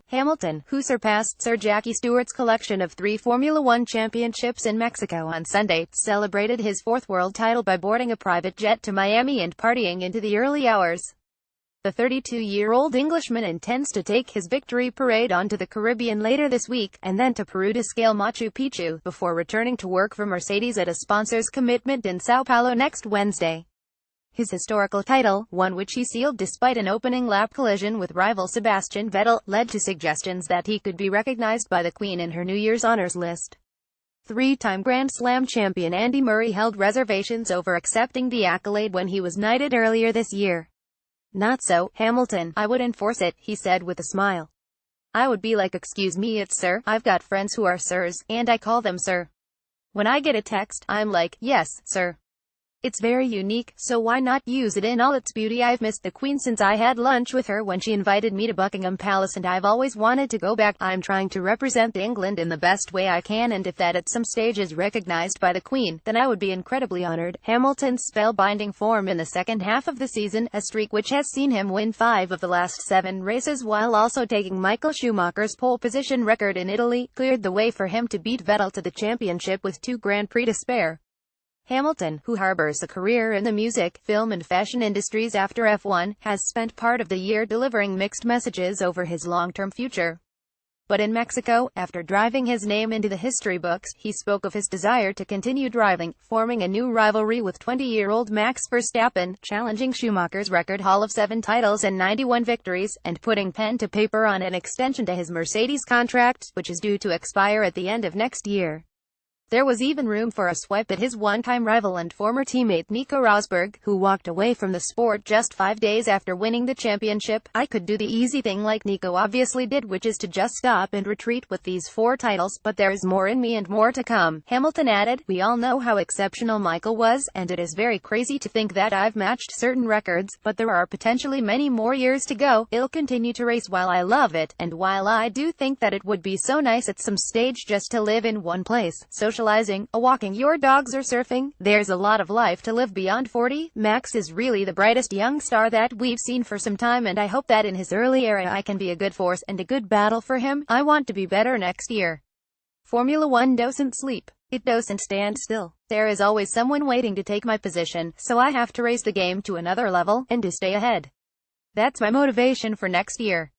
Hamilton, who surpassed Sir Jackie Stewart's collection of 3 Formula One championships in Mexico on Sunday, celebrated his 4th world title by boarding a private jet to Miami and partying into the early hours. The 32-year-old Englishman intends to take his victory parade on to the Caribbean later this week, and then to Peru to scale Machu Picchu, before returning to work for Mercedes at a sponsor's commitment in Sao Paulo next Wednesday. His historical title, one which he sealed despite an opening lap collision with rival Sebastian Vettel, led to suggestions that he could be recognized by the Queen in her New Year's honors list. 3-time Grand Slam champion Andy Murray held reservations over accepting the accolade when he was knighted earlier this year. "Not so, Hamilton. I would enforce it," he said with a smile. "I would be like, excuse me, it's sir. I've got friends who are sirs, and I call them sir. When I get a text, I'm like, yes, sir. It's very unique, so why not use it in all its beauty? I've missed the Queen since I had lunch with her when she invited me to Buckingham Palace, and I've always wanted to go back. I'm trying to represent England in the best way I can, and if that at some stage is recognized by the Queen, then I would be incredibly honored." Hamilton's spellbinding form in the second half of the season, a streak which has seen him win 5 of the last 7 races while also taking Michael Schumacher's pole position record in Italy, cleared the way for him to beat Vettel to the championship with 2 Grand Prix to spare. Hamilton, who harbors a career in the music, film and fashion industries after F1, has spent part of the year delivering mixed messages over his long-term future. But in Mexico, after driving his name into the history books, he spoke of his desire to continue driving, forming a new rivalry with 20-year-old Max Verstappen, challenging Schumacher's record haul of 7 titles and 91 victories, and putting pen to paper on an extension to his Mercedes contract, which is due to expire at the end of next year. There was even room for a swipe at his one-time rival and former teammate Nico Rosberg, who walked away from the sport just 5 days after winning the championship. "I could do the easy thing like Nico obviously did, which is to just stop and retreat with these 4 titles, but there is more in me and more to come," Hamilton added. "We all know how exceptional Michael was, and it is very crazy to think that I've matched certain records, but there are potentially many more years to go. I'll continue to race while I love it, and while I do think that it would be so nice at some stage just to live in one place, socializing, walking your dogs or surfing, there's a lot of life to live beyond 40. Max is really the brightest young star that we've seen for some time, and I hope that in his early era I can be a good force and a good battle for him. I want to be better next year. Formula One doesn't sleep. It doesn't stand still. There is always someone waiting to take my position, so I have to raise the game to another level, and to stay ahead. That's my motivation for next year."